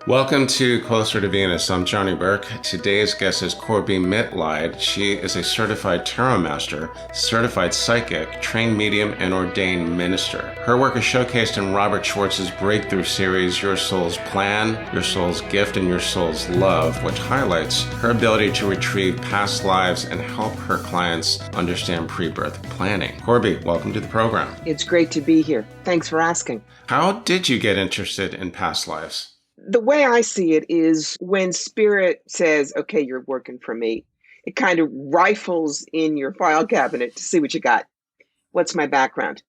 Welcome to Closer to Venus. I'm Johnny Burke. Today's guest is Corbie Mitleid. She is a certified tarot master, certified psychic, trained medium, and ordained minister. Her work is showcased in Robert Schwartz's breakthrough series, Your Soul's Plan, Your Soul's Gift, and Your Soul's Love, which highlights her ability to retrieve past lives and help her clients understand pre-birth planning. Corbie, welcome to the program. It's great to be here. Thanks for asking. How did you get interested in past lives? The way I see it is when spirit says, okay, you're working for me, it kind of rifles in your file cabinet to see what you got. What's my background?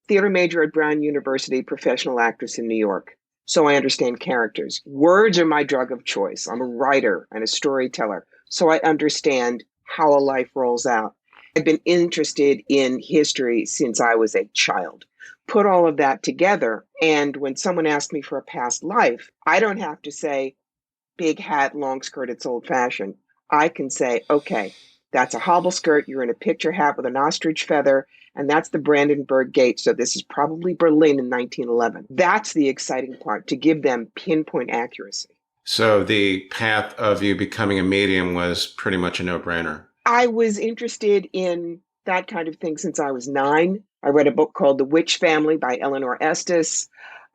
Theater major at Brown University, professional actress in New York. So I understand characters. Words are my drug of choice. I'm a writer and a storyteller. So I understand how a life rolls out. I've been interested in history since I was a child. Put all of that together, and when someone asks me for a past life, I don't have to say, big hat, long skirt, it's old-fashioned. I can say, okay, that's a hobble skirt, you're in a picture hat with an ostrich feather, and that's the Brandenburg Gate, so this is probably Berlin in 1911. That's the exciting part, to give them pinpoint accuracy. So the path of you becoming a medium was pretty much a no-brainer. I was interested in that kind of thing since I was 9. I read a book called The Witch Family by Eleanor Estes.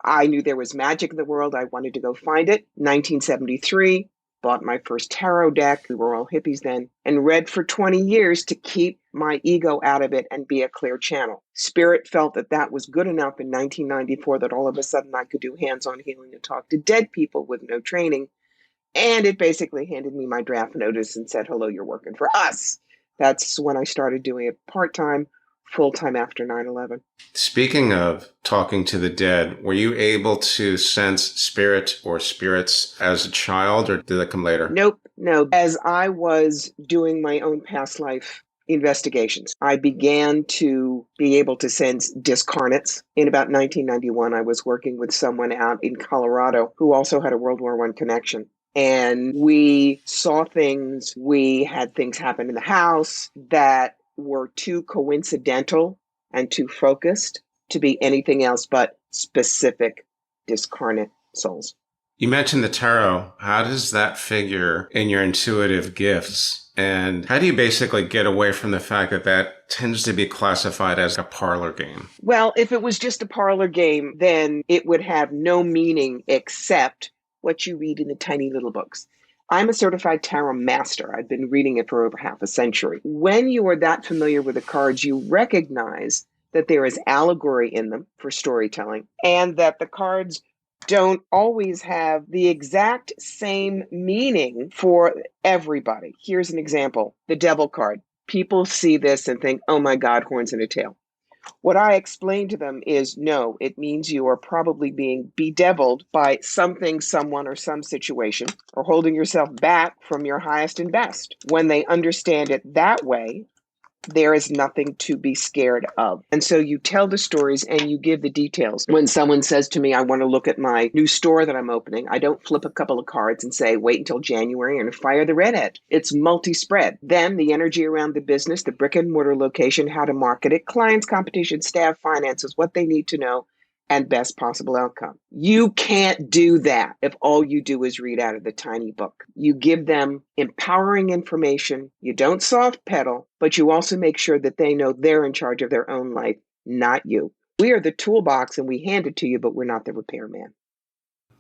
I knew there was magic in the world. I wanted to go find it. 1973, bought my first tarot deck. We were all hippies then, and read for 20 years to keep my ego out of it and be a clear channel. Spirit felt that that was good enough in 1994 that all of a sudden I could do hands-on healing and talk to dead people with no training. And it basically handed me my draft notice and said, hello, you're working for us. That's when I started doing it part-time, full-time after 9/11. Speaking of talking to the dead, were you able to sense spirit or spirits as a child, or did that come later? Nope, no. As I was doing my own past life investigations, I began to be able to sense discarnates. In about 1991, I was working with someone out in Colorado who also had a World War I connection. And we saw things, we had things happen in the house that were too coincidental and too focused to be anything else but specific discarnate souls. You mentioned the tarot. How does that figure in your intuitive gifts? And how do you basically get away from the fact that that tends to be classified as a parlor game? Well, if it was just a parlor game, then it would have no meaning except what you read in the tiny little books. I'm a certified tarot master. I've been reading it for over half a century. When you are that familiar with the cards, you recognize that there is allegory in them for storytelling, and that the cards don't always have the exact same meaning for everybody. Here's an example. The Devil card. People see this and think, oh my God, horns and a tail. What I explain to them is, no, it means you are probably being bedeviled by something, someone, or some situation, or holding yourself back from your highest and best. When they understand it that way, there is nothing to be scared of. And so you tell the stories and you give the details. When someone says to me, I want to look at my new store that I'm opening, I don't flip a couple of cards and say, wait until January and fire the redhead. It's multi-spread. Then the energy around the business, the brick and mortar location, how to market it, clients, competition, staff, finances, what they need to know, and best possible outcome. You can't do that if all you do is read out of the tiny book. You give them empowering information. You don't soft pedal, but you also make sure that they know they're in charge of their own life, not you. We are the toolbox and we hand it to you, but we're not the repairman.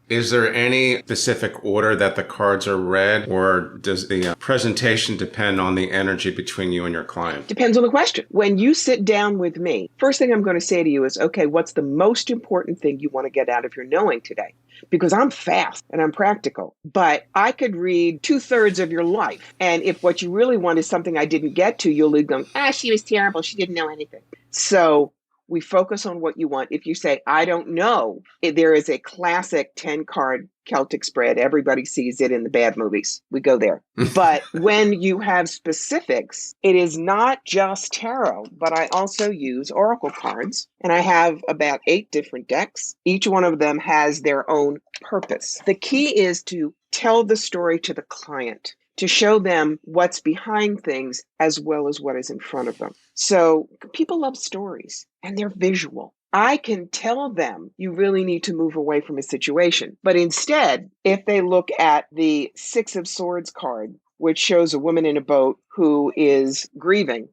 Is there any specific order that the cards are read, or does the presentation depend on the energy between you and your client? Depends on the question. When you sit down with me, first thing I'm going to say to you is, okay, what's the most important thing you want to get out of your knowing today? Because I'm fast and I'm practical, but I could read 2/3 of your life. And if what you really want is something I didn't get to, you'll leave going, she was terrible. She didn't know anything. So we focus on what you want. If you say, I don't know, there is a classic 10-card Celtic spread. Everybody sees it in the bad movies. We go there. But when you have specifics, it is not just tarot, but I also use oracle cards. And I have about 8 different decks. Each one of them has their own purpose. The key is to tell the story to the client, to show them what's behind things as well as what is in front of them. So people love stories and they're visual. I can tell them you really need to move away from a situation. But instead, if they look at the Six of Swords card, which shows a woman in a boat who is grieving,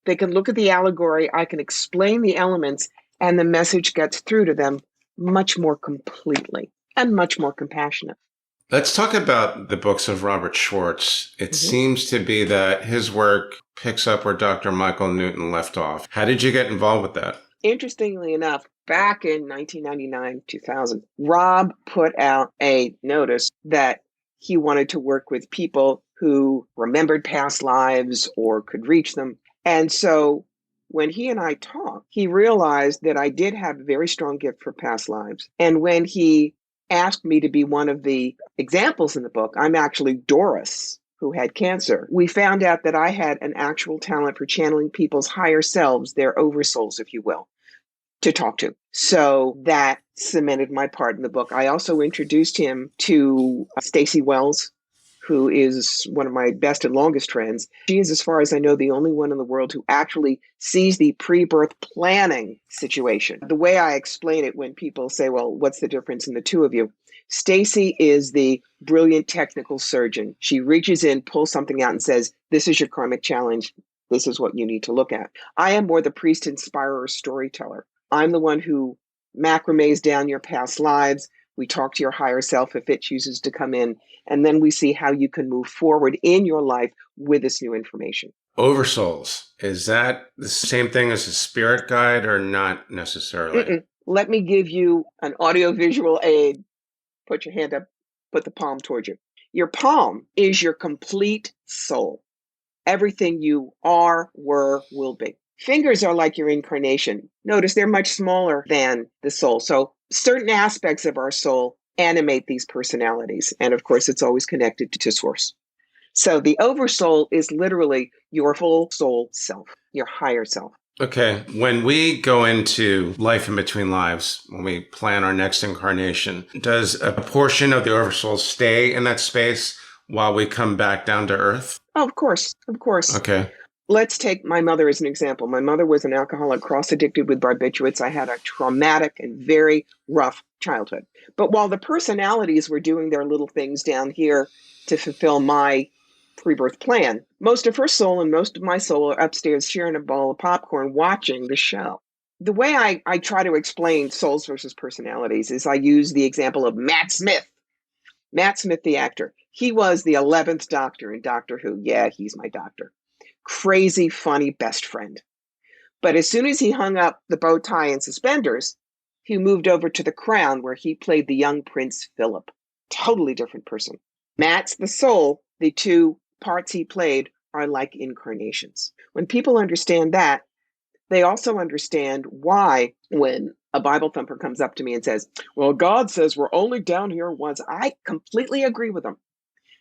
they can look at the allegory, I can explain the elements, and the message gets through to them much more completely and much more compassionate. Let's talk about the books of Robert Schwartz. It seems to be that his work picks up where Dr. Michael Newton left off. How did you get involved with that? Interestingly enough, back in 1999, 2000, Rob put out a notice that he wanted to work with people who remembered past lives or could reach them. And so when he and I talked, he realized that I did have a very strong gift for past lives. And when he asked me to be one of the examples in the book, I'm actually Doris, who had cancer. We found out that I had an actual talent for channeling people's higher selves, their oversouls, if you will, to talk to. So that cemented my part in the book. I also introduced him to Stacy Wells, who is one of my best and longest friends. She is, as far as I know, the only one in the world who actually sees the pre-birth planning situation. The way I explain it when people say, well, what's the difference in the two of you? Stacy is the brilliant technical surgeon. She reaches in, pulls something out and says, this is your karmic challenge. This is what you need to look at. I am more the priest, inspirer, storyteller. I'm the one who macrames down your past lives. We talk to your higher self if it chooses to come in, and then we see how you can move forward in your life with this new information. Oversouls, is that the same thing as a spirit guide or not necessarily? Let me give you an audiovisual aid. Put your hand up, put the palm towards you. Your palm is your complete soul. Everything you are, were, will be. Fingers are like your incarnation. Notice they're much smaller than the soul. So certain aspects of our soul animate these personalities. And of course, it's always connected to source. So the oversoul is literally your full soul self, your higher self. Okay. When we go into life in between lives, when we plan our next incarnation, does a portion of the oversoul stay in that space while we come back down to earth? Oh, of course. Of course. Okay. Let's take my mother as an example. My mother was an alcoholic, cross-addicted with barbiturates. I had a traumatic and very rough childhood. But while the personalities were doing their little things down here to fulfill my pre-birth plan, most of her soul and most of my soul are upstairs sharing a bowl of popcorn watching the show. The way I try to explain souls versus personalities is I use the example of Matt Smith. Matt Smith, the actor. He was the 11th Doctor in Doctor Who. Yeah, he's my doctor. Crazy, funny best friend. But as soon as he hung up the bow tie and suspenders, he moved over to The Crown, where he played the young Prince Philip. Totally different person. Matt's the soul. The two parts he played are like incarnations. When people understand that, they also understand why when a Bible thumper comes up to me and says, well, God says we're only down here once. I completely agree with them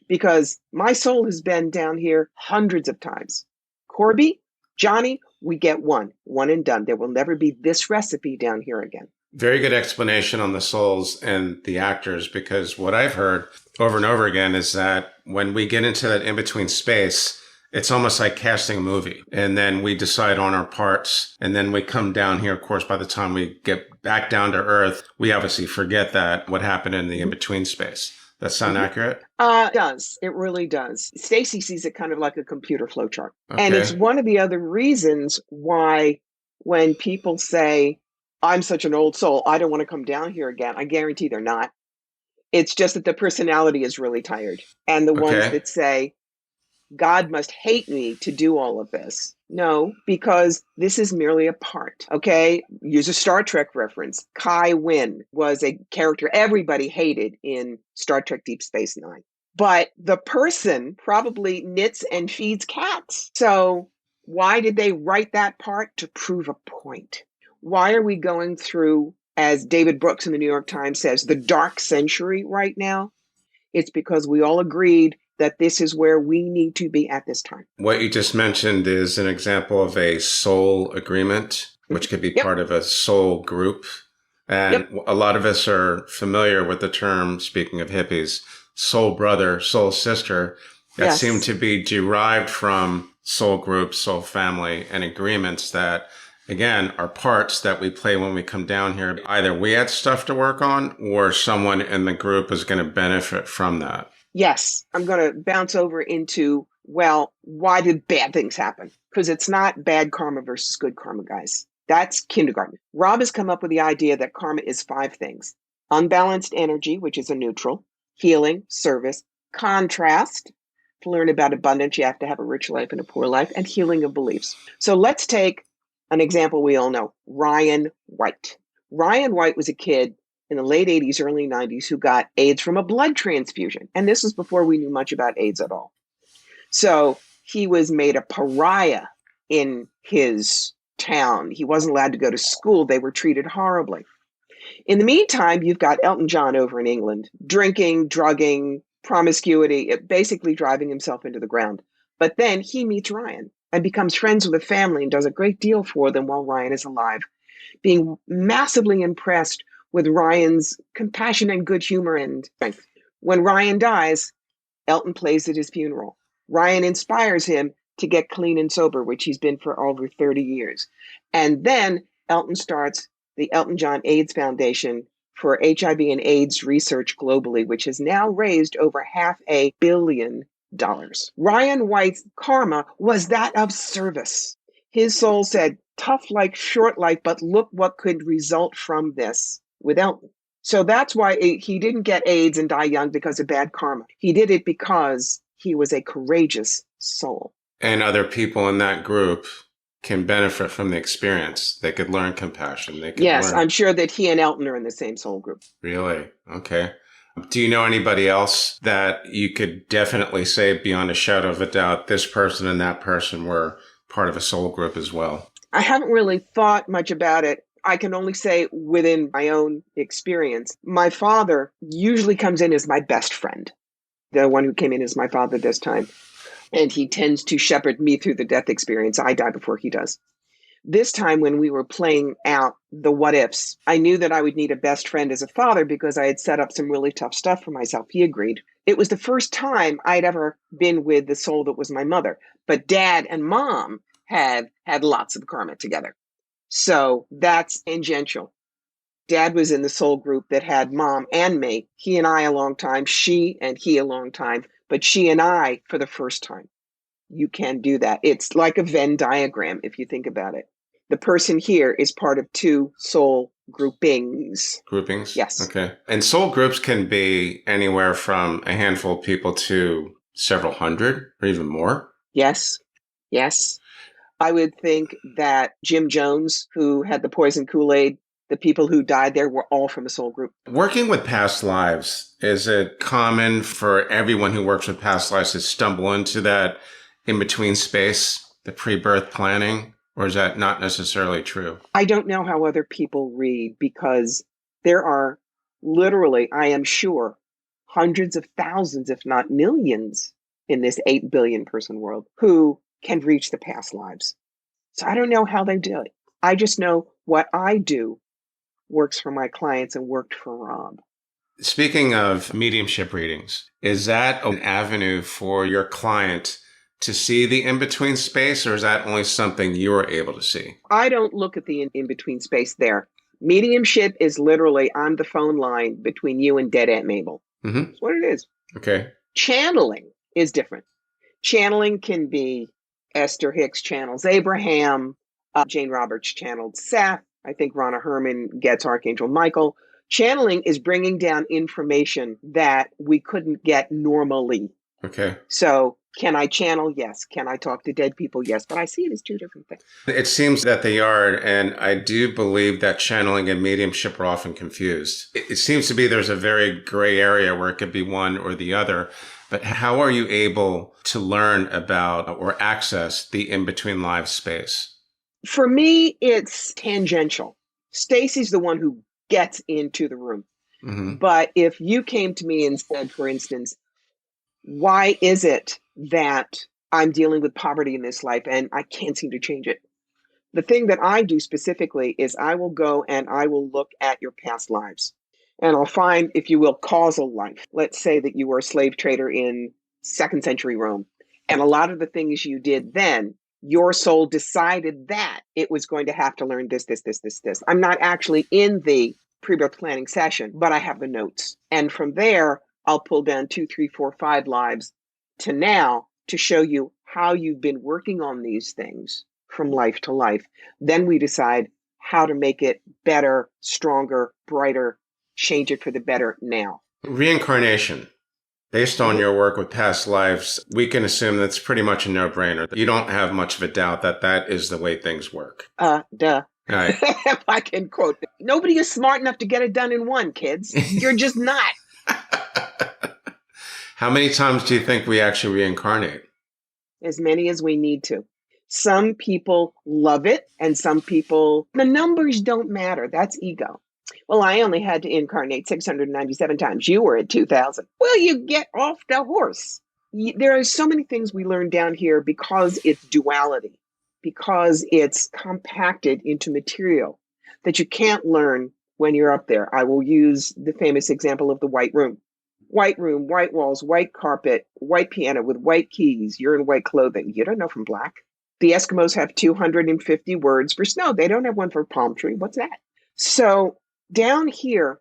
because my soul has been down here hundreds of times. Corbie, Johnny, we get one and done. There will never be this recipe down here again. Very good explanation on the souls and the actors, because what I've heard over and over again is that when we get into that in-between space, it's almost like casting a movie. And then we decide on our parts. And then we come down here. Of course, by the time we get back down to earth, we obviously forget that what happened in the in-between space. That sound accurate? It does. It really does. Stacy sees it kind of like a computer flowchart. Okay. And it's one of the other reasons why when people say, I'm such an old soul, I don't want to come down here again, I guarantee they're not. It's just that the personality is really tired. And the ones that say, God must hate me to do all of this. No, because this is merely a part, okay? Use a Star Trek reference. Kai Wynn was a character everybody hated in Star Trek Deep Space Nine. But the person probably knits and feeds cats. So why did they write that part? To prove a point. Why are we going through, as David Brooks in the New York Times says, the dark century right now? It's because we all agreed that this is where we need to be at this time. What you just mentioned is an example of a soul agreement, which could be part of a soul group. And a lot of us are familiar with the term, speaking of hippies, soul brother, soul sister, that seem to be derived from soul groups, soul family, and agreements that again, are parts that we play when we come down here. Either we had stuff to work on or someone in the group is going to benefit from that. Yes, I'm going to bounce over into, well, why did bad things happen? Because it's not bad karma versus good karma, guys. That's kindergarten. Rob has come up with the idea that karma is 5 things: unbalanced energy, which is a neutral, healing, service, contrast. To learn about abundance, you have to have a rich life and a poor life, and healing of beliefs. So let's take an example we all know, Ryan White. Ryan White was a kid in the late 80s, early 90s who got AIDS from a blood transfusion. And this was before we knew much about AIDS at all. So he was made a pariah in his town. He wasn't allowed to go to school. They were treated horribly. In the meantime, you've got Elton John over in England, drinking, drugging, promiscuity, basically driving himself into the ground. But then he meets Ryan and becomes friends with the family and does a great deal for them while Ryan is alive, being massively impressed with Ryan's compassion and good humor and strength. When Ryan dies, Elton plays at his funeral. Ryan inspires him to get clean and sober, which he's been for over 30 years. And then Elton starts the Elton John AIDS Foundation for HIV and AIDS research globally, which has now raised over $500 million. Ryan White's karma was that of service. His soul said, tough like short life, but look what could result from this with Elton. So that's why he didn't get AIDS and die young because of bad karma. He did it because he was a courageous soul. And other people in that group can benefit from the experience. They could learn compassion. They could Yes, learn. I'm sure that he and Elton are in the same soul group. Really? Okay. Do you know anybody else that you could definitely say beyond a shadow of a doubt, this person and that person were part of a soul group as well? I haven't really thought much about it. I can only say within my own experience, my father usually comes in as my best friend. The one who came in as my father this time. And he tends to shepherd me through the death experience. I die before he does. This time when we were playing out the what ifs, I knew that I would need a best friend as a father because I had set up some really tough stuff for myself. He agreed. It was the first time I'd ever been with the soul that was my mother. But dad and mom had lots of karma together. So that's tangential. Dad was in the soul group that had mom and me. He and I a long time, she and he a long time, but she and I for the first time. You can do that. It's like a Venn diagram if you think about it. The person here is part of 2 soul groupings. Groupings? Yes. Okay. And soul groups can be anywhere from a handful of people to several hundred or even more. Yes. Yes. I would think that Jim Jones, who had the poison Kool-Aid, the people who died there were all from a soul group. Working with past lives, is it common for everyone who works with past lives to stumble into that in-between space, the pre-birth planning, or is that not necessarily true? I don't know how other people read because there are literally, I am sure, hundreds of thousands, if not millions, in this 8 billion person world who can reach the past lives. So I don't know how they do it. I just know what I do works for my clients and worked for Rob. Speaking of mediumship readings, is that an avenue for your client to see the in-between space, or is that only something you were able to see? I don't look at the in-between space there. Mediumship is literally on the phone line between you and Dead Aunt Mabel. Mm-hmm. That's what it is. Okay. Channeling is different. Channeling can be Esther Hicks channels Abraham, Jane Roberts channeled Seth. I think Ronna Herman gets Archangel Michael. Channeling is bringing down information that we couldn't get normally. Okay. So can I channel? Yes. Can I talk to dead people? Yes. But I see it as 2 different things. It seems that they are, and I do believe that channeling and mediumship are often confused. It seems to be there's a very gray area where it could be one or the other. But how are you able to learn about or access the in-between live space? For me, it's tangential. Stacy's the one who gets into the room. Mm-hmm. But if you came to me and said, for instance, why is it that I'm dealing with poverty in this life and I can't seem to change it? The thing that I do specifically is I will go and I will look at your past lives. And I'll find, if you will, causal life. Let's say that you were a slave trader in 2nd century Rome. And a lot of the things you did then, your soul decided that it was going to have to learn this, this, this, this, this. I'm not actually in the pre-birth planning session, but I have the notes. And from there, I'll pull down 2, 3, 4, 5 lives to now to show you how you've been working on these things from life to life. Then we decide how to make it better, stronger, brighter, change it for the better now. Reincarnation. Based on your work with past lives, we can assume that's pretty much a no-brainer. You don't have much of a doubt that that is the way things work. Duh. Right. If I can quote, nobody is smart enough to get it done in one, kids. You're just not. How many times do you think we actually reincarnate? As many as we need to. Some people love it, and some people, the numbers don't matter. That's ego. Well, I only had to incarnate 697 times. You were at 2,000. Well, you get off the horse. There are so many things we learn down here because it's duality, because it's compacted into material that you can't learn when you're up there. I will use the famous example of the white room. White room, white walls, white carpet, white piano with white keys. You're in white clothing. You don't know from black. The Eskimos have 250 words for snow. They don't have one for palm tree. What's that? So down here,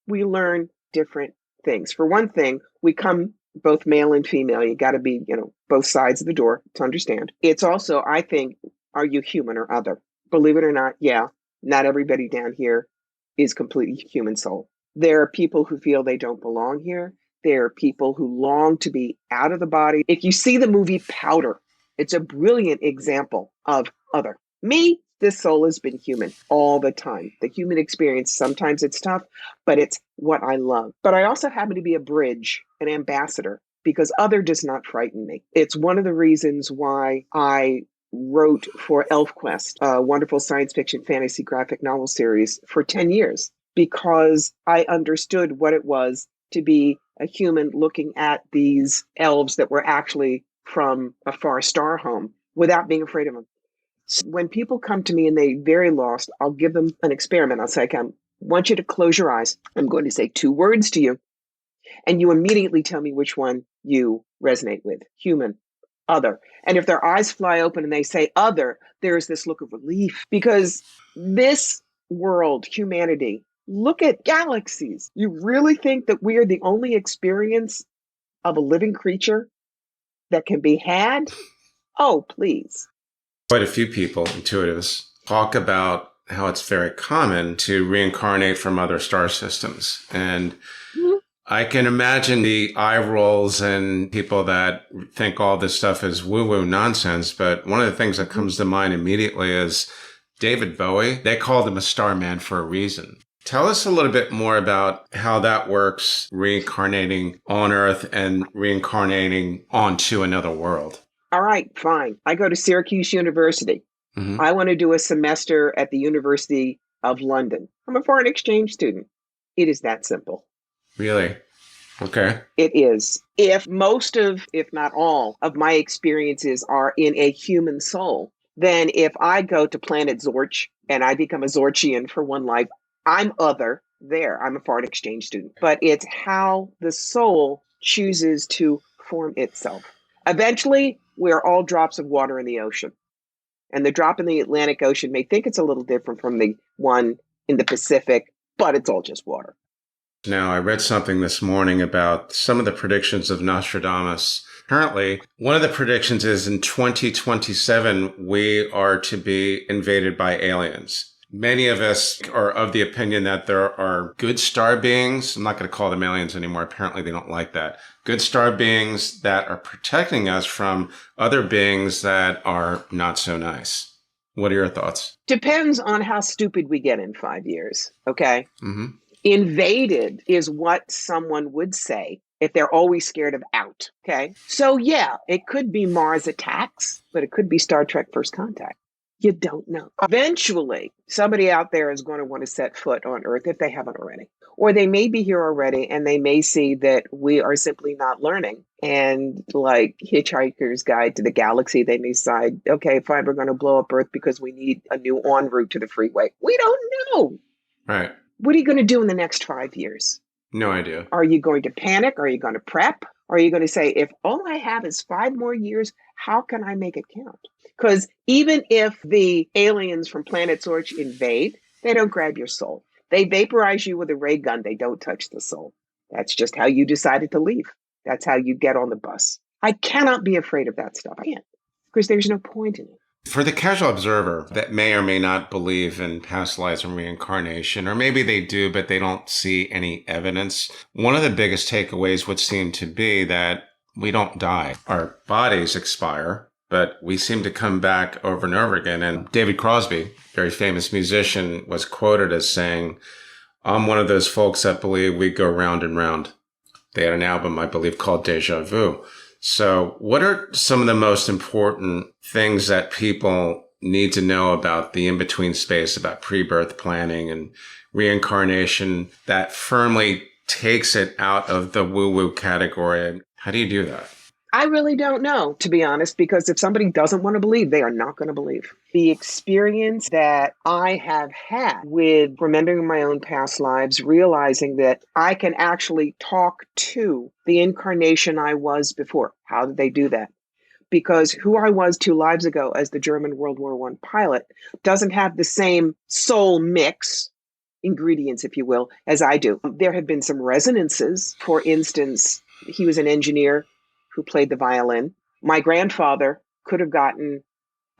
we learn different things. For one thing, we come both male and female. You got to be, both sides of the door to understand. It's also, I think, are you human or other? Believe it or not, yeah, not everybody down here is completely human soul. There are people who feel they don't belong here. There are people who long to be out of the body. If you see the movie Powder, it's a brilliant example of other. Me, this soul has been human all the time. The human experience, sometimes it's tough, but it's what I love. But I also happen to be a bridge, an ambassador, because other does not frighten me. It's one of the reasons why I wrote for ElfQuest, a wonderful science fiction fantasy graphic novel series, for 10 years, because I understood what it was to be a human looking at these elves that were actually from a far star home without being afraid of them. So when people come to me and they're very lost, I'll give them an experiment. I'll say, I want you to close your eyes. I'm going to say 2 words to you, and you immediately tell me which one you resonate with, human, other. And if their eyes fly open and they say other, there's this look of relief, because this world, humanity, look at galaxies. You really think that we are the only experience of a living creature that can be had? Oh, please. Quite a few people, intuitives, talk about how it's very common to reincarnate from other star systems. And I can imagine the eye rolls and people that think all this stuff is woo-woo nonsense. But one of the things that comes to mind immediately is David Bowie. They called him a starman for a reason. Tell us a little bit more about how that works, reincarnating on Earth and reincarnating onto another world. All right, fine. I go to Syracuse University. Mm-hmm. I want to do a semester at the University of London. I'm a foreign exchange student. It is that simple. Really? Okay. It is. If most of, if not all, of my experiences are in a human soul, then if I go to planet Zorch and I become a Zorchian for one life, I'm other there. I'm a foreign exchange student. But it's how the soul chooses to form itself. Eventually, we're all drops of water in the ocean. And the drop in the Atlantic Ocean may think it's a little different from the one in the Pacific, but it's all just water. Now, I read something this morning about some of the predictions of Nostradamus. Currently, one of the predictions is in 2027, we are to be invaded by aliens. Many of us are of the opinion that there are good star beings. I'm not going to call them aliens anymore. Apparently, they don't like that. Good star beings that are protecting us from other beings that are not so nice. What are your thoughts? Depends on how stupid we get in 5 years, okay? Mm-hmm. Invaded is what someone would say if they're always scared of out, okay? So yeah, it could be Mars attacks, but it could be Star Trek First Contact. You don't know. Eventually, somebody out there is going to want to set foot on Earth if they haven't already. Or they may be here already and they may see that we are simply not learning. And like Hitchhiker's Guide to the Galaxy, they may decide, okay, fine, we're going to blow up Earth because we need a new en route to the freeway. We don't know. Right. What are you going to do in the next 5 years? No idea. Are you going to panic? Are you going to prep? Or are you going to say, if all I have is 5 more years, how can I make it count? Because even if the aliens from Planet Zorch invade, they don't grab your soul. They vaporize you with a ray gun. They don't touch the soul. That's just how you decided to leave. That's how you get on the bus. I cannot be afraid of that stuff. I can't, because there's no point in it. For the casual observer that may or may not believe in past lives and reincarnation, or maybe they do, but they don't see any evidence, one of the biggest takeaways would seem to be that we don't die. Our bodies expire, but we seem to come back over and over again. And David Crosby, very famous musician, was quoted as saying, "I'm one of those folks that believe we go round and round." They had an album, I believe, called Deja Vu. So what are some of the most important things that people need to know about the in-between space, about pre-birth planning and reincarnation, that firmly takes it out of the woo-woo category? How do you do that? I really don't know, to be honest, because if somebody doesn't want to believe, they are not going to believe. The experience that I have had with remembering my own past lives, realizing that I can actually talk to the incarnation I was before. How did they do that? Because who I was 2 lives ago as the German World War I pilot doesn't have the same soul mix, ingredients, if you will, as I do. There have been some resonances. For instance, he was an engineer who played the violin. My grandfather could have gotten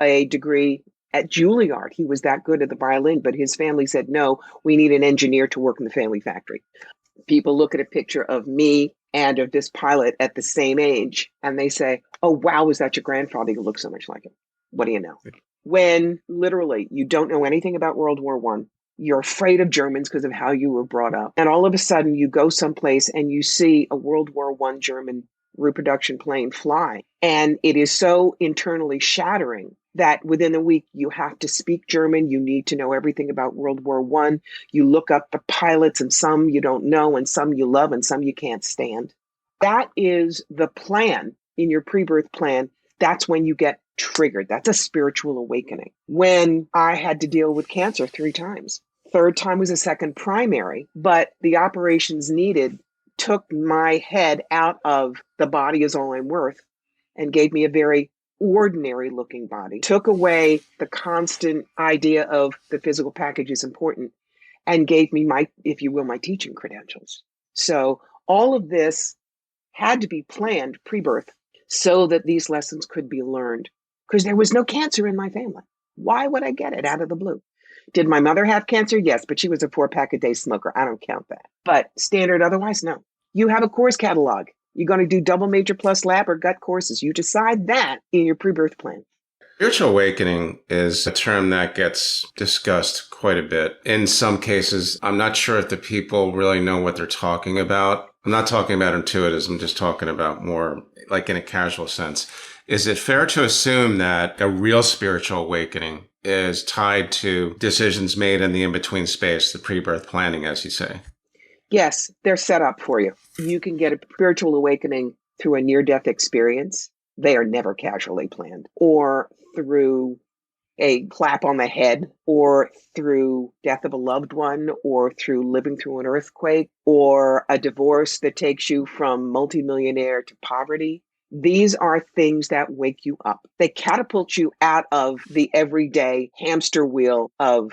a degree at Juilliard. He was that good at the violin, but his family said, no, we need an engineer to work in the family factory. People look at a picture of me and of this pilot at the same age, and they say, oh, wow, was that your grandfather? You look so much like him. What do you know? When literally you don't know anything about World War I, you're afraid of Germans because of how you were brought up. And all of a sudden you go someplace and you see a World War I German reproduction plane fly. And it is so internally shattering that within a week you have to speak German. You need to know everything about World War I. You look up the pilots, and some you don't know, and some you love, and some you can't stand. That is the plan in your pre-birth plan. That's when you get triggered. That's a spiritual awakening. When I had to deal with cancer 3 times, third time was a second primary, but the operations needed took my head out of the body is all I'm worth and gave me a very ordinary looking body, took away the constant idea of the physical package is important, and gave me my, if you will, my teaching credentials. So all of this had to be planned pre-birth so that these lessons could be learned, because there was no cancer in my family. Why would I get it out of the blue? Did my mother have cancer? Yes, but she was a 4-pack-a-day smoker. I don't count that. But standard otherwise, no. You have a course catalog. You're going to do double major plus lab or gut courses. You decide that in your pre-birth plan. Spiritual awakening is a term that gets discussed quite a bit. In some cases, I'm not sure if the people really know what they're talking about. I'm not talking about intuitism, I'm just talking about more like in a casual sense. Is it fair to assume that a real spiritual awakening is tied to decisions made in the in-between space, the pre-birth planning, as you say? Yes, they're set up for you. You can get a spiritual awakening through a near-death experience. They are never casually planned. Or through a clap on the head, or through death of a loved one, or through living through an earthquake, or a divorce that takes you from multimillionaire to poverty. These are things that wake you up. They catapult you out of the everyday hamster wheel of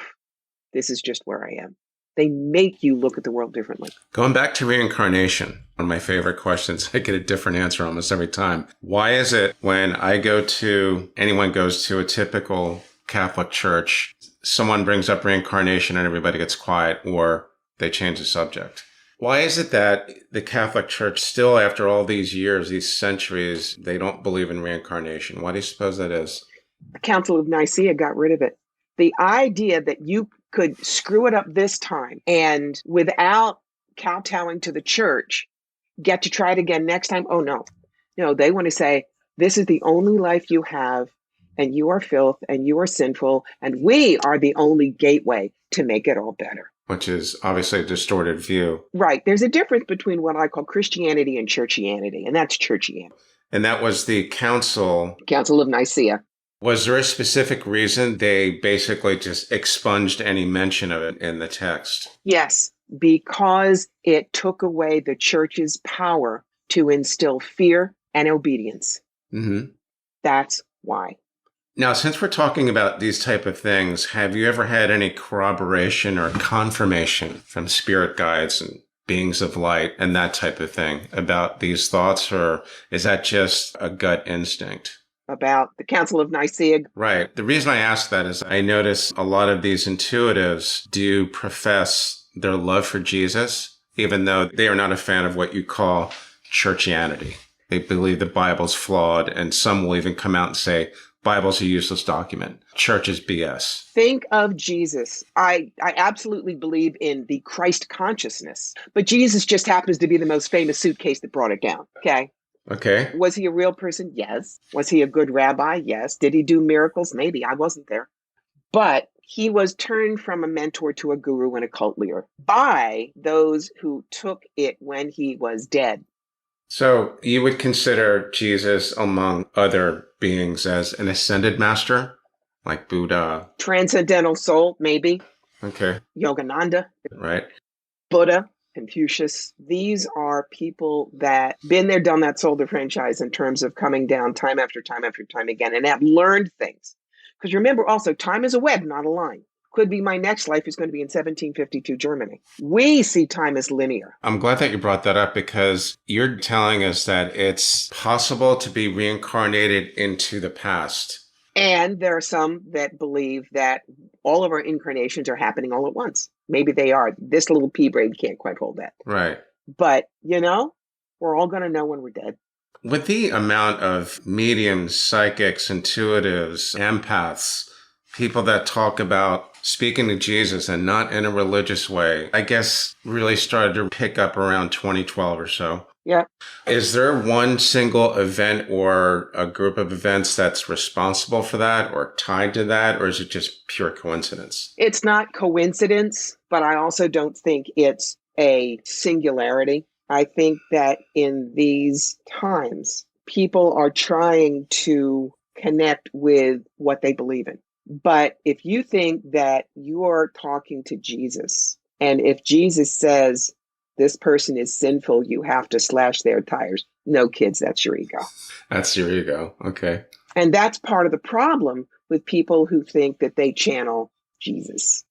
this is just where I am. They make you look at the world differently. Going back to reincarnation, one of my favorite questions, I get a different answer almost every time. Why is it when anyone goes to a typical Catholic church, someone brings up reincarnation and everybody gets quiet, or they change the subject? Why is it that the Catholic Church still, after all these years, these centuries, they don't believe in reincarnation? Why do you suppose that is? The Council of Nicaea got rid of it. The idea that you could screw it up this time and without kowtowing to the church, get to try it again next time. Oh, no. No, they want to say, this is the only life you have, and you are filth, and you are sinful, and we are the only gateway to make it all better. Which is obviously a distorted view. Right. There's a difference between what I call Christianity and churchianity, and that's churchianity. And that was the Council of Nicaea. Was there a specific reason they basically just expunged any mention of it in the text? Yes, because it took away the church's power to instill fear and obedience. Mm-hmm. That's why. Now, since we're talking about these type of things, have you ever had any corroboration or confirmation from spirit guides and beings of light and that type of thing about these thoughts, or is that just a gut instinct? About the Council of Nicaea? Right. The reason I ask that is I notice a lot of these intuitives do profess their love for Jesus, even though they are not a fan of what you call churchianity. They believe the Bible's flawed, and some will even come out and say, Bible's a useless document. Church is BS. Think of Jesus. I absolutely believe in the Christ consciousness, but Jesus just happens to be the most famous suitcase that brought it down. Okay. Okay. Was he a real person? Yes. Was he a good rabbi? Yes. Did he do miracles? Maybe. I wasn't there. But he was turned from a mentor to a guru and a cult leader by those who took it when he was dead. So you would consider Jesus among other beings as an ascended master, like Buddha? Transcendental soul, maybe. Okay. Yogananda. Right. Buddha. Confucius. These are people that been there, done that, sold their franchise in terms of coming down time after time after time again and have learned things. Because remember also, time is a web, not a line. Could be my next life is going to be in 1752 Germany. We see time as linear. I'm glad that you brought that up because you're telling us that it's possible to be reincarnated into the past. And there are some that believe that all of our incarnations are happening all at once. Maybe they are. This little pea brain can't quite hold that. Right. But, we're all going to know when we're dead. With the amount of mediums, psychics, intuitives, empaths, people that talk about speaking to Jesus and not in a religious way, I guess really started to pick up around 2012 or so. Yeah. Is there one single event or a group of events that's responsible for that or tied to that, or is it just pure coincidence? It's not coincidence, but I also don't think it's a singularity. I think that in these times, people are trying to connect with what they believe in. But if you think that you're talking to Jesus, and if Jesus says, this person is sinful, you have to slash their tires. No, kids, that's your ego. That's your ego. Okay. And that's part of the problem with people who think that they channel Jesus.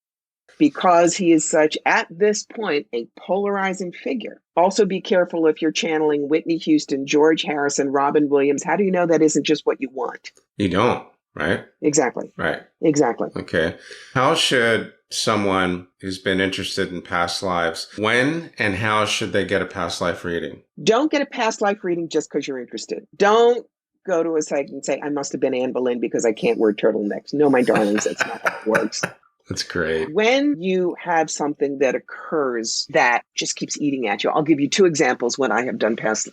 Because he is such, at this point, a polarizing figure. Also be careful if you're channeling Whitney Houston, George Harrison, Robin Williams. How do you know that isn't just what you want? You don't, right? Exactly. Right. Exactly. Okay. How should someone who's been interested in past lives, when and how should they get a past life reading? Don't get a past life reading just because you're interested. Don't go to a site and say, I must have been Anne Boleyn because I can't wear turtlenecks. No, my darlings, that's not how it works. That's great. When you have something that occurs that just keeps eating at you, I'll give you two examples when I have done past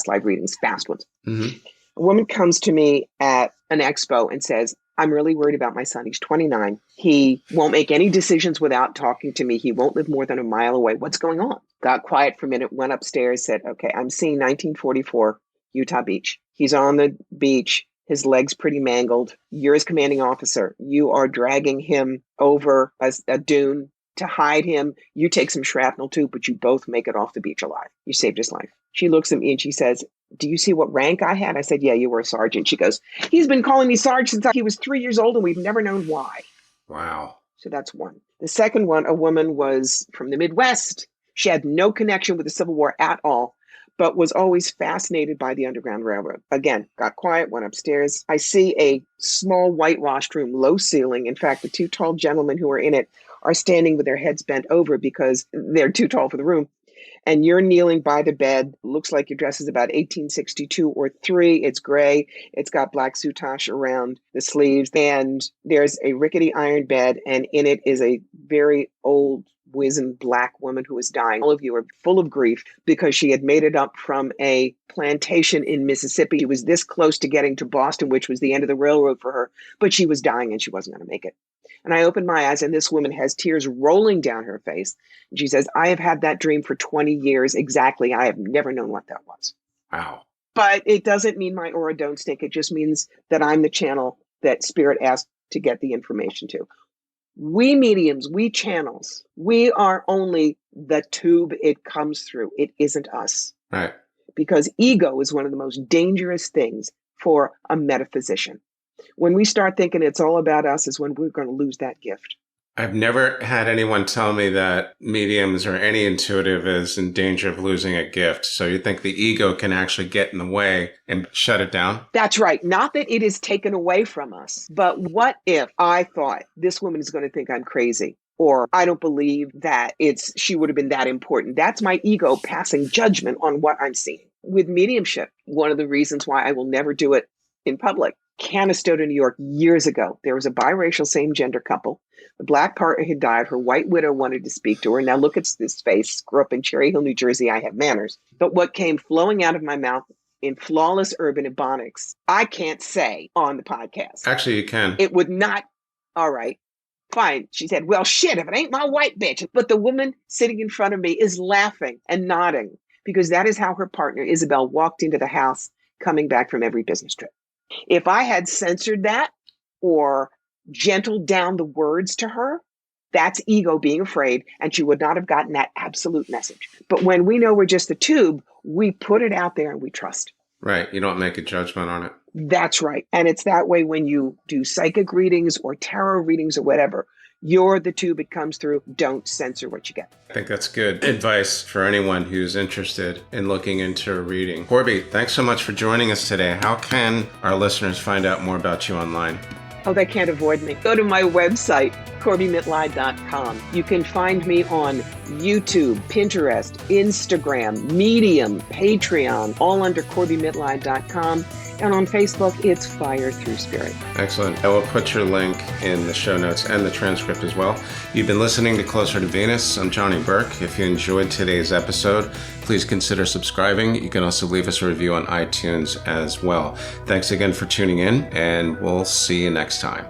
life readings, fast ones. Mm-hmm. A woman comes to me at an expo and says, I'm really worried about my son. He's 29. He won't make any decisions without talking to me. He won't live more than a mile away. What's going on? Got quiet for a minute, went upstairs, said, okay, I'm seeing 1944 Utah Beach. He's on the beach. His leg's pretty mangled. You're his commanding officer. You are dragging him over a dune to hide him. You take some shrapnel too, but you both make it off the beach alive. You saved his life. She looks at me and she says, do you see what rank I had? I said, yeah, you were a sergeant. She goes, he's been calling me Sarge since he was 3 years old and we've never known why. Wow. So that's one. The second one, a woman was from the Midwest. She had no connection with the Civil War at all, but was always fascinated by the Underground Railroad. Again, got quiet, went upstairs. I see a small whitewashed room, low ceiling. In fact, the two tall gentlemen who are in it are standing with their heads bent over because they're too tall for the room. And you're kneeling by the bed. Looks like your dress is about 1862 or 3. It's gray. It's got black soutache around the sleeves. And there's a rickety iron bed. And in it is a very old, wizened black woman who is dying. All of you are full of grief because she had made it up from a plantation in Mississippi. She was this close to getting to Boston, which was the end of the railroad for her. But she was dying and she wasn't going to make it. And I opened my eyes and this woman has tears rolling down her face. And she says, I have had that dream for 20 years exactly. I have never known what that was. Wow. But it doesn't mean my aura don't stink. It just means that I'm the channel that Spirit asked to get the information to. We mediums, we channels, we are only the tube it comes through. It isn't us. Right. because ego is one of the most dangerous things for a metaphysician. When we start thinking it's all about us is when we're going to lose that gift. I've never had anyone tell me that mediums or any intuitive is in danger of losing a gift. So you think the ego can actually get in the way and shut it down? That's right. Not that it is taken away from us, but what if I thought this woman is going to think I'm crazy? Or I don't believe that she would have been that important. That's my ego passing judgment on what I'm seeing. With mediumship, one of the reasons why I will never do it in public. Canastota, New York, years ago, there was a biracial same-gender couple. The black partner had died. Her white widow wanted to speak to her. Now look at this face. Grew up in Cherry Hill, New Jersey. I have manners. But what came flowing out of my mouth in flawless urban ebonics, I can't say on the podcast. Actually, you can. It would not. All right. Fine. She said, well, shit, if it ain't my white bitch. But the woman sitting in front of me is laughing and nodding because that is how her partner, Isabel, walked into the house coming back from every business trip. If I had censored that or gentled down the words to her, that's ego being afraid, and she would not have gotten that absolute message. But when we know we're just a tube, we put it out there and we trust. Right. You don't make a judgment on it. That's right. And it's that way when you do psychic readings or tarot readings or whatever. You're the tube it comes through. Don't censor what you get. I think that's good advice for anyone who's interested in looking into a reading. Corbie, thanks so much for joining us today. How can our listeners find out more about you online? Oh, they can't avoid me. Go to my website, CorbieMitleid.com. You can find me on YouTube, Pinterest, Instagram, Medium, Patreon, all under CorbieMitleid.com. And on Facebook, it's Fire Through Spirit. Excellent. I will put your link in the show notes and the transcript as well. You've been listening to Closer to Venus. I'm Johnny Burke. If you enjoyed today's episode, please consider subscribing. You can also leave us a review on iTunes as well. Thanks again for tuning in, and we'll see you next time.